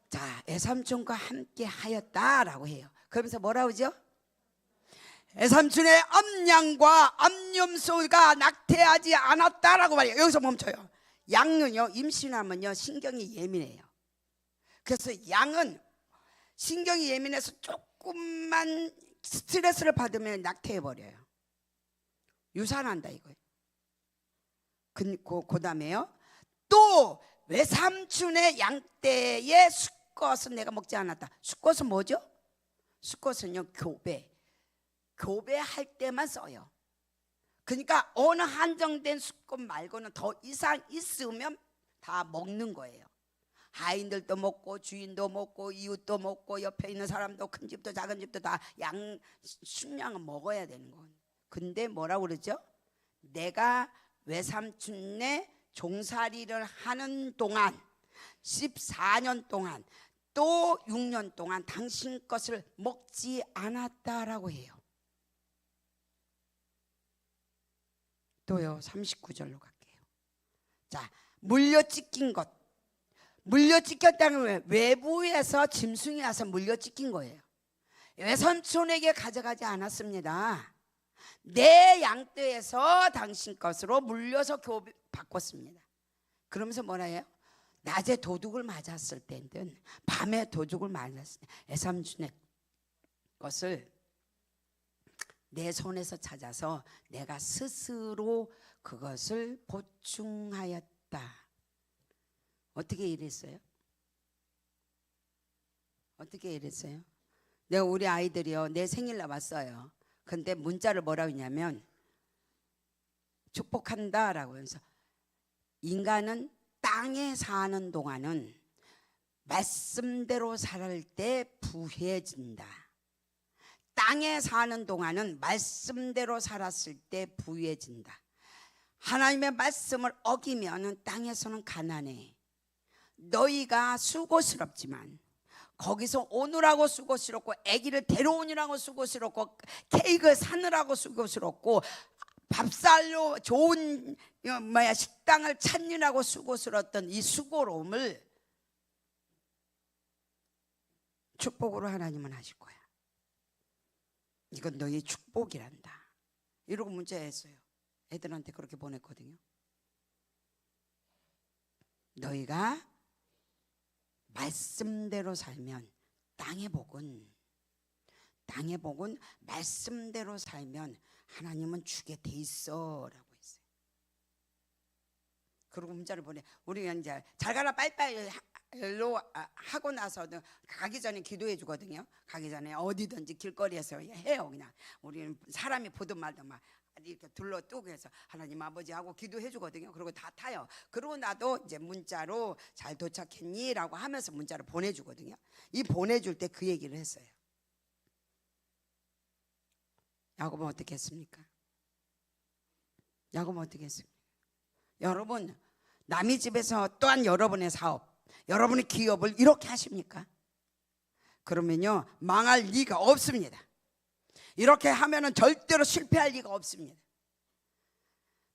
자 애삼촌과 함께 하였다라고 해요. 그러면서 뭐라고 하죠? 애삼촌의 암양과 암염소가 낙태하지 않았다라고 말해요. 여기서 멈춰요. 양은요, 임신하면요 신경이 예민해요. 그래서 양은 신경이 예민해서 조금만 스트레스를 받으면 낙태해버려요. 유산한다 이거예요. 그 다음에요, 또 외삼촌의 양떼의 수컷은 내가 먹지 않았다. 수컷은 뭐죠? 수컷은요 교배할 때만 써요. 그러니까 어느 한정된 수컷 말고는 더 이상 있으면 다 먹는 거예요. 하인들도 먹고 주인도 먹고 이웃도 먹고 옆에 있는 사람도 큰 집도 작은 집도 다 양 순양은 먹어야 되는 거예요. 근데 뭐라고 그러죠? 내가 외삼촌네 종살이를 하는 동안 14년 동안 또 6년 동안 당신 것을 먹지 않았다라고 해요. 또요 39절로 갈게요. 자, 물려찢긴 것, 물려찢겼다는 왜? 외부에서 짐승이 와서 물려찢긴 거예요. 외삼촌에게 가져가지 않았습니다. 내 양떼에서 당신 것으로 물려서 바꿨습니다. 그러면서 뭐라 해요? 낮에 도둑을 맞았을 때든 밤에 도둑을 맞았을 때 외삼촌의 것을 내 손에서 찾아서 내가 스스로 그것을 보충하였다. 어떻게 이랬어요? 어떻게 이랬어요? 내가 우리 아이들이요 내 생일날 왔어요. 근데 문자를 뭐라고 했냐면 축복한다라고 해서, 인간은 땅에 사는 동안은 말씀대로 살 때 부해진다. 땅에 사는 동안은 말씀대로 살았을 때 부해진다. 하나님의 말씀을 어기면 땅에서는 가난해. 너희가 수고스럽지만 거기서 오느라고 수고스럽고 아기를 데려오느라고 수고스럽고 케이크 사느라고 수고스럽고 밥살로 좋은 식당을 찾느라고 수고스러웠던 이 수고로움을 축복으로 하나님은 하실 거야. 이건 너희 축복이란다. 이러고 문자했어요. 애들한테 그렇게 보냈거든요. 너희가 말씀대로 살면 땅의 복은 말씀대로 살면 하나님은 주게 돼 있어 라고 했어요. 그리고 문자를 보내. 우리가 이제 잘 가라 빨리빨리 하고 나서 가기 전에 기도해 주거든요. 가기 전에 어디든지 길거리에서 해요. 그냥 우리는 사람이 보든 말든 막 이렇게 둘러뜨고 해서 하나님 아버지 하고 기도해 주거든요. 그리고 다 타요. 그러고 나도 이제 문자로 잘 도착했니? 라고 하면서 문자를 보내주거든요. 이 보내줄 때 그 얘기를 했어요. 야곱은 어떻게 했습니까? 야곱은 어떻게 했습니까? 여러분, 남의 집에서 또한 여러분의 사업, 여러분의 기업을 이렇게 하십니까? 그러면요 망할 리가 없습니다. 이렇게 하면은 절대로 실패할 리가 없습니다.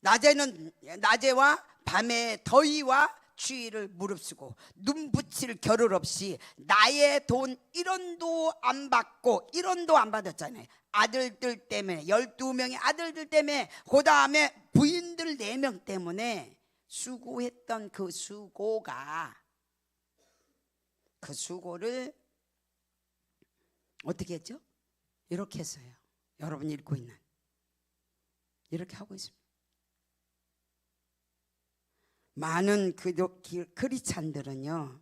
낮에와 밤에 더위와 추위를 무릅쓰고 눈붙일 겨를 없이 나의 돈 1원도 안 받고 1원도 안 받았잖아요. 아들들 때문에 12명의 아들들 때문에 그 다음에 부인들 4명 때문에 수고했던 그 수고를 어떻게 했죠? 이렇게 했어요. 여러분이 읽고 있는 이렇게 하고 있습니다. 많은 크리스찬들은요,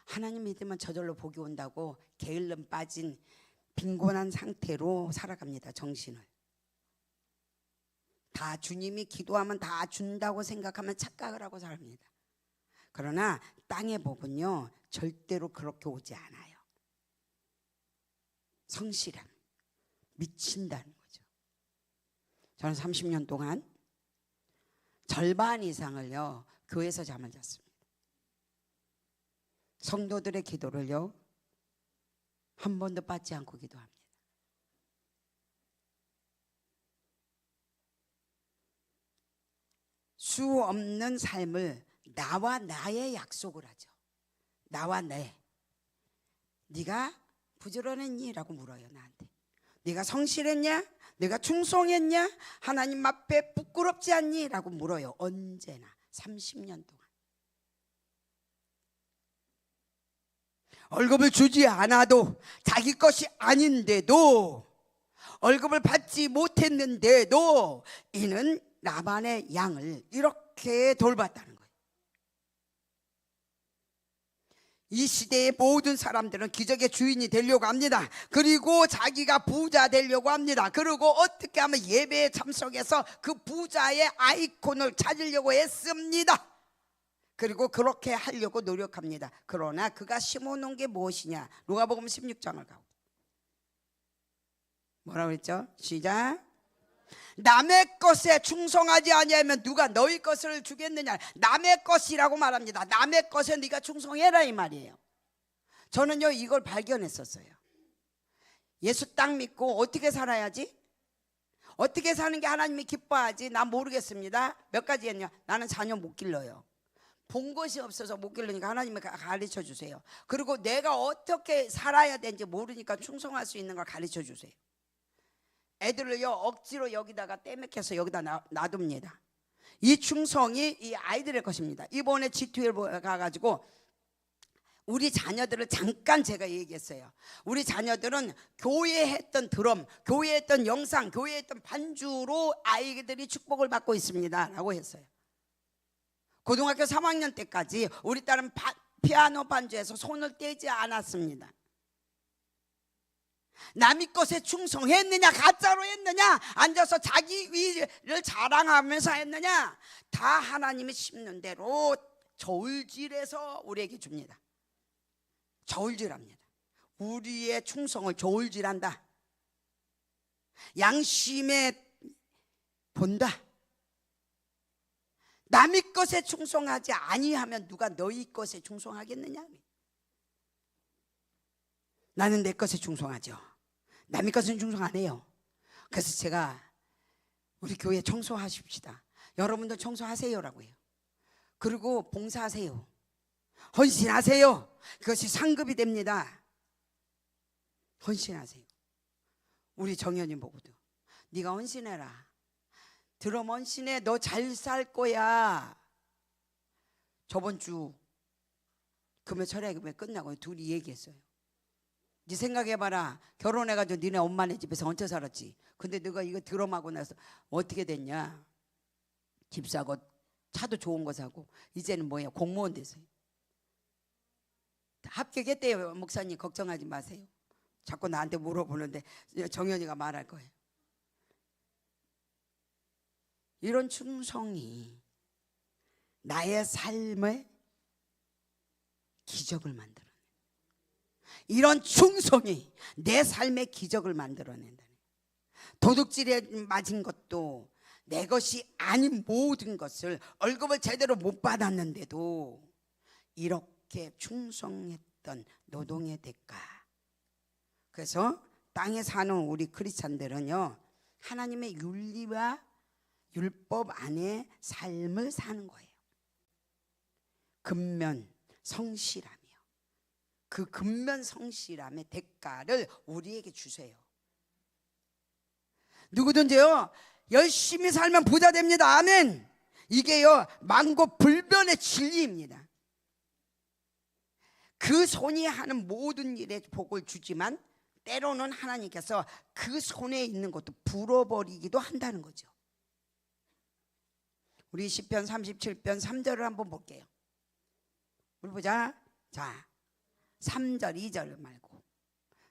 하나님 믿으면 저절로 복이 온다고 게을름 빠진 빈곤한 상태로 살아갑니다. 정신을 다 주님이 기도하면 다 준다고 생각하면 착각을 하고 삽니다. 그러나 땅의 복은요 절대로 그렇게 오지 않아요. 성실함, 미친다는 거죠. 저는 30년 동안 절반 이상을요 교회에서 잠을 잤습니다. 성도들의 기도를요 한 번도 받지 않고 기도합니다. 수 없는 삶을 나와 나의 약속을 하죠. 나와 네가 부지런했니? 라고 물어요. 나한테 네가 성실했냐? 네가 충성했냐? 하나님 앞에 부끄럽지 않니? 라고 물어요. 언제나 30년 동안. 월급을 주지 않아도 자기 것이 아닌데도 월급을 받지 못했는데도 이는 라반의 양을 이렇게 돌봤다는 거예요. 이 시대의 모든 사람들은 기적의 주인이 되려고 합니다. 그리고 자기가 부자 되려고 합니다. 그리고 어떻게 하면 예배에 참석해서 그 부자의 아이콘을 찾으려고 했습니다. 그리고 그렇게 하려고 노력합니다. 그러나 그가 심어놓은 게 무엇이냐? 누가복음 16장을 가고 뭐라고 했죠? 시작. 남의 것에 충성하지 아니하면 누가 너희 것을 주겠느냐? 남의 것이라고 말합니다. 남의 것에 네가 충성해라 이 말이에요. 저는요 이걸 발견했었어요. 예수 딱 믿고 어떻게 살아야지? 어떻게 사는 게 하나님이 기뻐하지? 난 모르겠습니다. 몇 가지 했냐? 나는 자녀 못 길러요. 본 것이 없어서 못 길르니까 하나님이 가르쳐 주세요. 그리고 내가 어떻게 살아야 되는지 모르니까 충성할 수 있는 걸 가르쳐 주세요. 애들을요 억지로 여기다가 떼맥혀서 여기다 놔둡니다. 이 충성이 이 아이들의 것입니다. 이번에 G12 가가지고 우리 자녀들을 잠깐 제가 얘기했어요. 우리 자녀들은 교회에 했던 드럼, 교회에 했던 영상, 교회에 했던 반주로 아이들이 축복을 받고 있습니다 라고 했어요. 고등학교 3학년 때까지 우리 딸은 피아노 반주에서 손을 떼지 않았습니다. 남의 것에 충성했느냐 가짜로 했느냐 앉아서 자기 위를 자랑하면서 했느냐 다 하나님이 심는 대로 저울질해서 우리에게 줍니다. 저울질합니다. 우리의 충성을 저울질한다. 양심에 본다. 남의 것에 충성하지 아니하면 누가 너희 것에 충성하겠느냐? 나는 내 것에 충성하죠. 남의 것은 충성 안 해요. 그래서 제가 우리 교회 청소하십시다. 여러분도 청소하세요라고 해요. 그리고 봉사하세요. 헌신하세요. 그것이 상급이 됩니다. 헌신하세요. 우리 정연이 보고도 네가 헌신해라. 드럼 헌신해. 너 잘 살 거야. 저번 주 금요 철야금에 끝나고 둘이 얘기했어요. 네 생각해봐라. 결혼해가지고 니네 엄마네 집에서 얹혀 살았지. 근데 너가 이거 드럼하고 나서 어떻게 됐냐? 집 사고 차도 좋은 거 사고 이제는 뭐야? 공무원 됐어요. 합격했대요. 목사님 걱정하지 마세요. 자꾸 나한테 물어보는데 정연이가 말할 거예요. 이런 충성이 나의 삶의 기적을 만들어. 이런 충성이 내 삶의 기적을 만들어낸다. 도둑질에 맞은 것도 내 것이 아닌 모든 것을 월급을 제대로 못 받았는데도 이렇게 충성했던 노동의 대가. 그래서 땅에 사는 우리 크리스찬들은요 하나님의 율법 안에 삶을 사는 거예요. 근면 성실함이요. 그 근면 성실함의 대가를 우리에게 주세요. 누구든지요 열심히 살면 부자 됩니다. 아멘. 이게요 만고불변의 진리입니다. 그 손이 하는 모든 일에 복을 주지만 때로는 하나님께서 그 손에 있는 것도 불어버리기도 한다는 거죠. 우리 시편 37편 3절을 한번 볼게요. 우리 보자. 자, 3절 2절 말고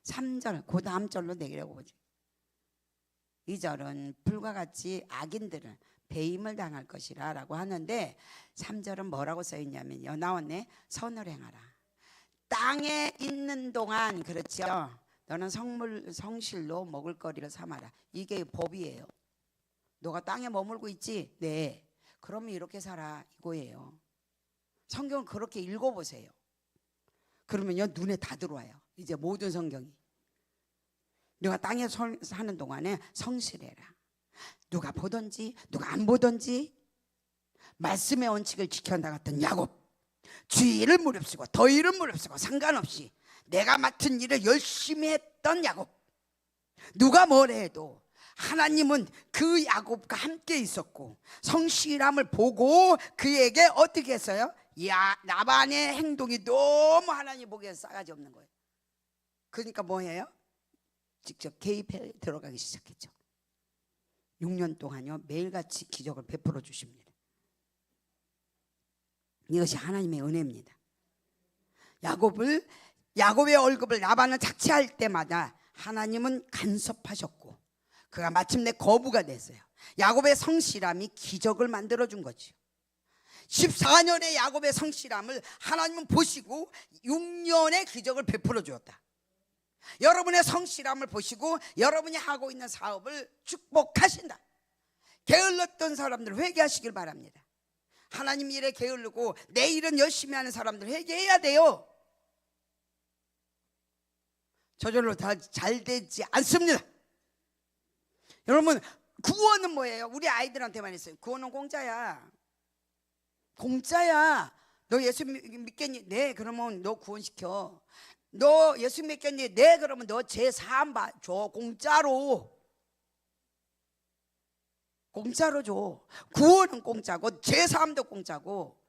3절 그 다음 절로 내기라고 보지. 2절은 불과 같이 악인들은 배임을 당할 것이라 라고 하는데 3절은 뭐라고 써있냐면요, 나왔네. 선을 행하라. 땅에 있는 동안, 그렇죠, 너는 성실로 먹을 거리를 삼아라. 이게 법이에요. 너가 땅에 머물고 있지? 네. 그러면 이렇게 살아, 이거예요. 성경을 그렇게 읽어보세요. 그러면요 눈에 다 들어와요. 이제 모든 성경이. 너가 땅에 사는 동안에 성실해라. 누가 보든지 누가 안 보든지 말씀의 원칙을 지켜나갔던 야곱, 주의를 무릅쓰고 더위를 무릅쓰고 상관없이 내가 맡은 일을 열심히 했던 야곱. 누가 뭐래 해도 하나님은 그 야곱과 함께 있었고 성실함을 보고 그에게 어떻게 했어요? 나반의 행동이 너무 하나님 보기에 싸가지 없는 거예요. 그러니까 뭐예요? 직접 개입해 들어가기 시작했죠. 6년 동안요 매일같이 기적을 베풀어 주십니다. 이것이 하나님의 은혜입니다. 야곱의 월급을 라반을 착취할 때마다 하나님은 간섭하셨고 그가 마침내 거부가 됐어요. 야곱의 성실함이 기적을 만들어준 거죠. 14년의 야곱의 성실함을 하나님은 보시고 6년의 기적을 베풀어 주었다. 여러분의 성실함을 보시고 여러분이 하고 있는 사업을 축복하신다. 게을렀던 사람들 회개하시길 바랍니다. 하나님 일에 게으르고 내 일은 열심히 하는 사람들 회개해야 돼요. 저절로 잘 되지 않습니다. 여러분, 구원은 뭐예요? 우리 아이들한테만 있어요. 구원은 공짜야. 공짜야. 너 예수 믿겠니? 네. 그러면 너 구원시켜. 너 예수 믿겠니? 네. 그러면 너 죄 사함 줘. 공짜로. 공짜로 줘. 구원은 공짜고 죄 사함도 공짜고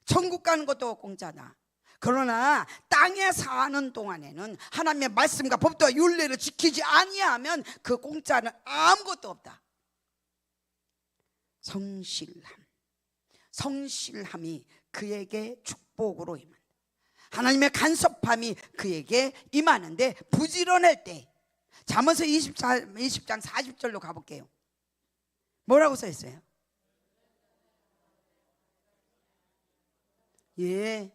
천국 가는 것도 공짜다. 그러나 땅에 사는 동안에는 하나님의 말씀과 법도와 율례를 지키지 아니하면 그 공짜는 아무것도 없다. 성실함이 그에게 축복으로 임한다. 하나님의 간섭함이 그에게 임하는데 부지런할 때, 잠언서 20장 40절로 가볼게요. 뭐라고 써 있어요? 예,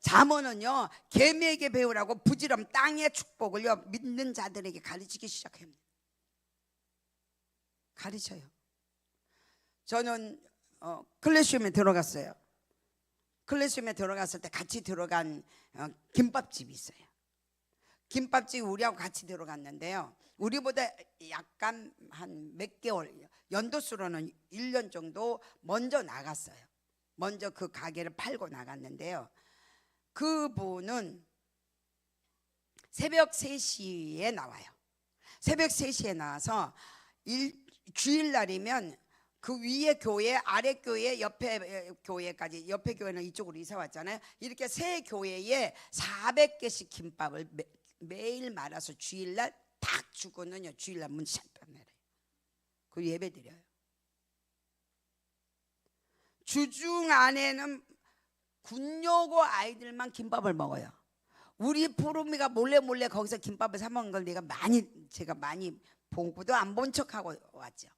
잠언은요 계미에게 배우라고 부지런 땅의 축복을요 믿는 자들에게 가르치기 시작합니다. 가르쳐요. 저는 클래시움에 들어갔어요. 클래시움에 들어갔을 때 같이 들어간 김밥집이 있어요. 김밥집 우리하고 같이 들어갔는데요, 우리보다 약간 한 몇 개월, 연도수로는 1년 정도 먼저 나갔어요. 먼저 그 가게를 팔고 나갔는데요, 그분은 새벽 3시에 나와요. 새벽 3시에 나와서 주일날이면 그 위에 교회, 아래 교회, 옆에 교회까지, 옆에 교회는 이쪽으로 이사 왔잖아요. 이렇게 세 교회에 400개씩 김밥을 매일 말아서 주일날 딱 주고는요, 주일날 문 샷단 내려요. 그 예배 드려요. 주중 안에는 군여고 아이들만 김밥을 먹어요. 우리 푸르미가 몰래 거기서 김밥을 사 먹는 걸 제가 많이 보고도 안 본 척하고 왔죠.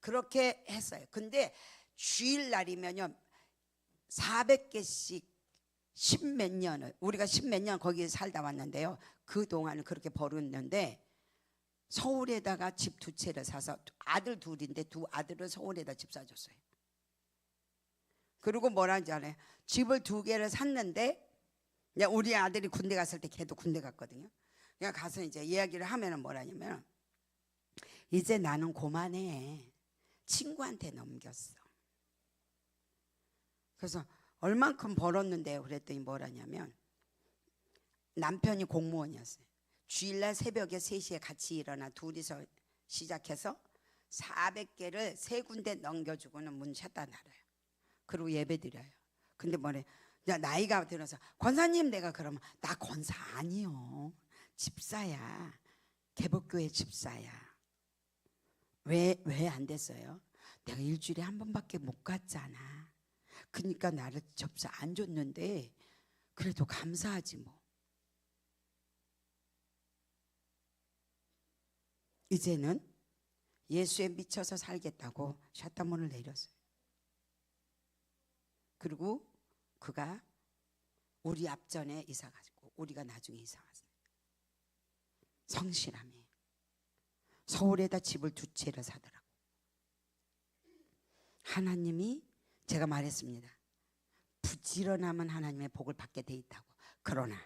그렇게 했어요. 근데 주일날이면요 400개씩 10몇 년을, 우리가 10몇 년 거기에 살다 왔는데요, 그동안은 그렇게 벌었는데 서울에다가 집 2채를 사서, 아들 둘인데 두 아들을 서울에다 집 사줬어요. 그리고 뭐라는지 알아요? 집을 2개를 샀는데, 우리 아들이 군대 갔을 때 걔도 군대 갔거든요. 그냥 가서 이제 이야기를 하면은 뭐라냐면, 이제 나는 그만해. 친구한테 넘겼어. 그래서 얼만큼 벌었는데요? 그랬더니 뭐라냐면 남편이 공무원이었어요. 주일날 새벽에 3시에 같이 일어나 둘이서 시작해서 400개를 3군데 넘겨주고는 문 닫아 놔요. 그리고 예배 드려요. 근데 뭐래? 나이가 들어서 권사님, 내가 그러면 나 권사 아니요, 집사야. 개복교회 집사야. 왜 안 됐어요? 내가 일주일에 한 번밖에 못 갔잖아. 그러니까 나를 접사 안 줬는데 그래도 감사하지 뭐. 이제는 예수에 미쳐서 살겠다고 샷다문을 내렸어요. 그리고 그가 우리 앞전에 이사 가지고 우리가 나중에 이사 갔어요. 성실함이 서울에다 집을 2채를 사더라고. 하나님이, 제가 말했습니다, 부지런하면 하나님의 복을 받게 돼 있다고. 그러나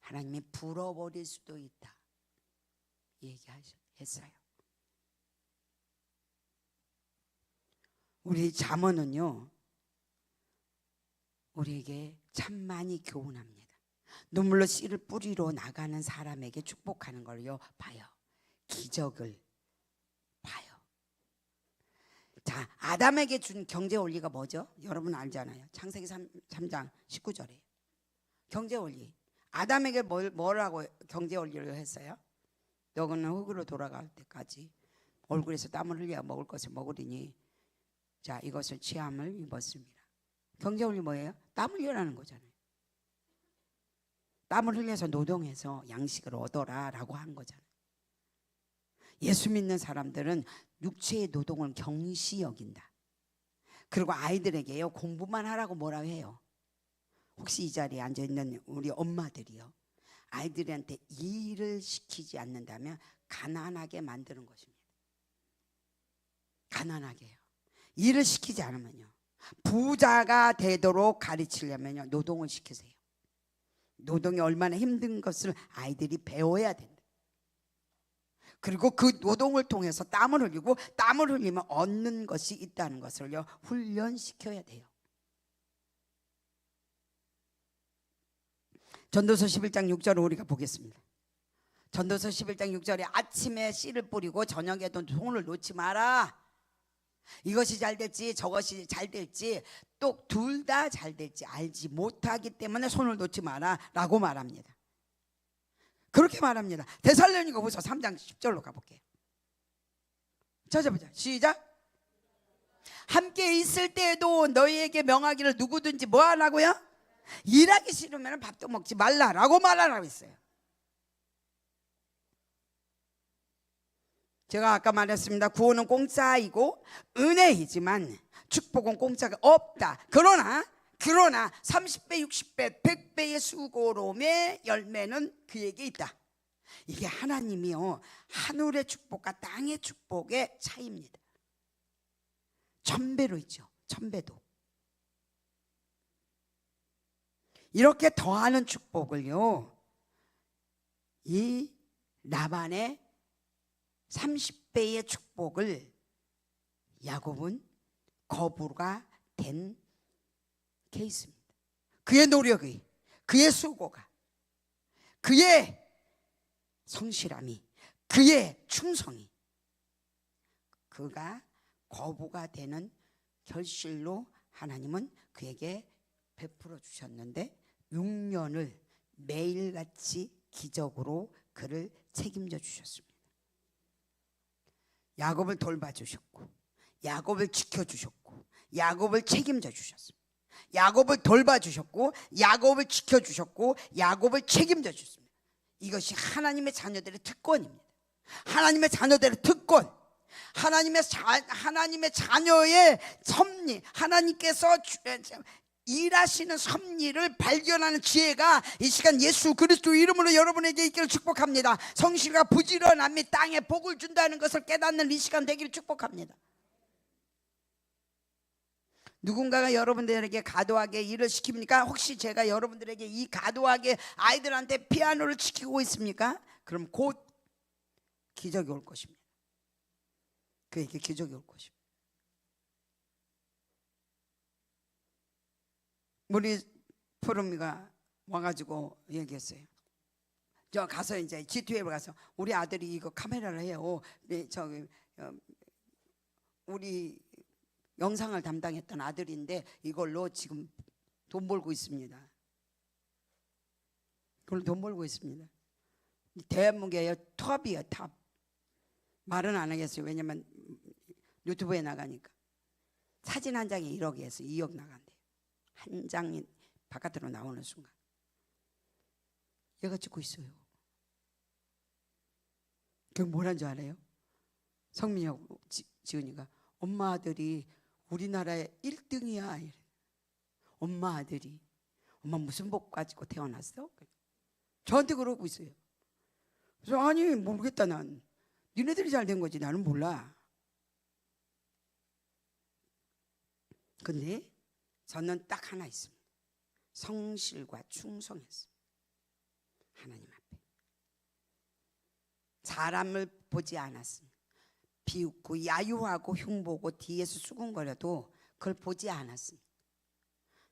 하나님이 불어버릴 수도 있다 얘기했어요. 우리 잠언은요, 우리에게 참 많이 교훈합니다. 눈물로 씨를 뿌리러 나가는 사람에게 축복하는 걸요 봐요. 기적을 봐요. 자, 아담에게 준 경제 원리가 뭐죠? 여러분 알잖아요. 창세기 3장 19절에 경제 원리. 아담에게 뭐라고 경제 원리를 했어요? 너는 흙으로 돌아갈 때까지 얼굴에서 땀을 흘려 먹을 것을 먹으리니 자, 이것을 취함을 입었습니다. 경제 원리 뭐예요? 땀 흘려라는 거잖아요. 땀을 흘려서 노동해서 양식을 얻어라 라고 한 거잖아요. 예수 믿는 사람들은 육체의 노동을 경시 여긴다. 그리고 아이들에게요, 공부만 하라고 뭐라고 해요? 혹시 이 자리에 앉아있는 우리 엄마들이요, 아이들한테 일을 시키지 않는다면 가난하게 만드는 것입니다. 가난하게요. 일을 시키지 않으면요, 부자가 되도록 가르치려면요, 노동을 시키세요. 노동이 얼마나 힘든 것을 아이들이 배워야 된다. 그리고 그 노동을 통해서 땀을 흘리고, 땀을 흘리면 얻는 것이 있다는 것을요 훈련시켜야 돼요. 전도서 11장 6절을 우리가 보겠습니다. 전도서 11장 6절에 아침에 씨를 뿌리고 저녁에도 손을 놓지 마라. 이것이 잘 될지 저것이 잘 될지 또 둘 다 잘 될지 알지 못하기 때문에 손을 놓지 마라 라고 말합니다. 그렇게 말합니다. 데살로니가후서 3장 10절로 가볼게요. 찾아보자. 시작. 함께 있을 때에도 너희에게 명하기를 누구든지 뭐 하라고요? 일하기 싫으면 밥도 먹지 말라라고 말하라고 했어요. 제가 아까 말했습니다. 구원은 공짜이고 은혜이지만 축복은 공짜가 없다. 그러나 30배, 60배, 100배의 수고로움의 열매는 그에게 있다. 이게 하나님이요, 하늘의 축복과 땅의 축복의 차이입니다. 1000배로 있죠. 1000배도. 이렇게 더하는 축복을요, 이 라반의 30배의 축복을 야곱은 거부가 된 케이스입니다. 그의 노력이, 그의 수고가, 그의 성실함이, 그의 충성이, 그가 거부가 되는 결실로 하나님은 그에게 베풀어 주셨는데 6년을 매일같이 기적으로 그를 책임져 주셨습니다. 야곱을 돌봐주셨고, 야곱을 지켜주셨고, 야곱을 책임져 주셨습니다. 야곱을 돌봐주셨고, 야곱을 지켜주셨고, 야곱을 책임져 주셨습니다. 이것이 하나님의 자녀들의 특권입니다. 하나님의 자녀들의 특권, 하나님의 자녀의 섭리, 하나님께서 일하시는 섭리를 발견하는 지혜가 이 시간 예수 그리스도 이름으로 여러분에게 있기를 축복합니다. 성실과 부지런함이 땅에 복을 준다는 것을 깨닫는 이 시간 되기를 축복합니다. 누군가가 여러분들에게 과도하게 일을 시킵니까? 혹시 제가 여러분들에게 이 과도하게 아이들한테 피아노를 시키고 있습니까? 그럼 곧 기적이 올 것입니다. 그에게 기적이 올 것이고. 우리 푸름이가 와가지고 얘기했어요. 저 가서 이제 G2에 가서 우리 아들이 이거 카메라를 해요. 네, 저기 우리 영상을 담당했던 아들인데 이걸로 지금 돈 벌고 있습니다. 그걸로 돈 벌고 있습니다. 대한민국의 톱이에요, 탑. 말은 안 하겠어요. 왜냐면 유튜브에 나가니까. 사진 한 장에 1억에서 2억 나간대요. 한 장이 바깥으로 나오는 순간. 얘가 찍고 있어요. 그게 뭐란 줄 알아요? 성민이하고 지은이가 엄마 아들이 우리나라의 1등이야. 이래. 엄마 아들이. 엄마 무슨 복 가지고 태어났어? 저한테 그러고 있어요. 그래서 아니 모르겠다 난. 니네들이 잘 된 거지 나는 몰라. 근데 저는 딱 하나 있습니다. 성실과 충성했습니다. 하나님 앞에. 사람을 보지 않았습니다. 비웃고 야유하고 흉보고 뒤에서 수군거려도 그걸 보지 않았습니다.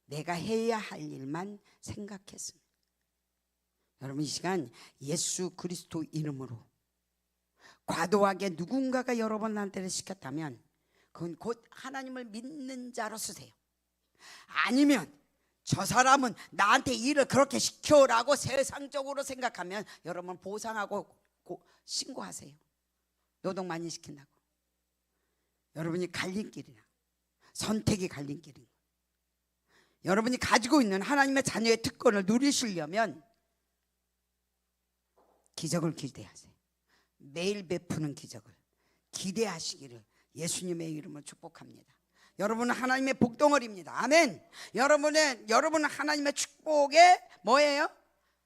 내가 해야 할 일만 생각했습니다. 여러분 이 시간 예수 그리스도 이름으로 과도하게 누군가가 여러분한테 시켰다면 그건 곧 하나님을 믿는 자로 쓰세요. 아니면 저 사람은 나한테 일을 그렇게 시켜라고 세상적으로 생각하면 여러분 보상하고 신고하세요. 노동 많이 시킨다고. 여러분이 갈림길이라 선택이 갈림길인 거예요. 여러분이 가지고 있는 하나님의 자녀의 특권을 누리시려면 기적을 기대하세요. 매일 베푸는 기적을 기대하시기를 예수님의 이름으로 축복합니다. 여러분은 하나님의 복덩어리입니다. 아멘. 여러분은 하나님의 축복의 뭐예요?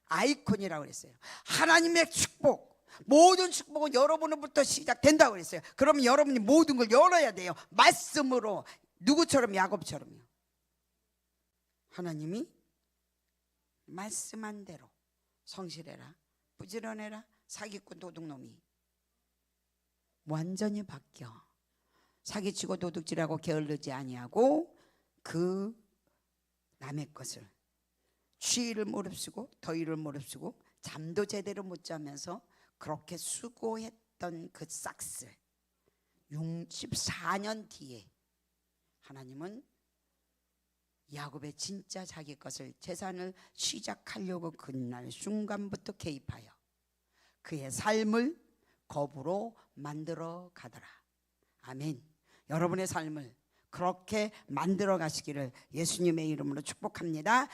아이콘이라고 그랬어요. 하나님의 축복, 모든 축복은 여러분으로부터 시작된다고 그랬어요. 그러면 여러분이 모든 걸 열어야 돼요. 말씀으로. 누구처럼? 야곱처럼요. 하나님이 말씀한 대로 성실해라, 부지런해라. 사기꾼 도둑놈이 완전히 바뀌어. 사기치고 도둑질하고 게을르지 아니하고 그 남의 것을 추위를 무릅쓰고 더위를 무릅쓰고 잠도 제대로 못 자면서 그렇게 수고했던 그 싹스 64년 뒤에 하나님은 야곱의 진짜 자기 것을 재산을 시작하려고 그날 순간부터 개입하여 그의 삶을 거부로 만들어 가더라. 아멘. 여러분의 삶을 그렇게 만들어 가시기를 예수님의 이름으로 축복합니다.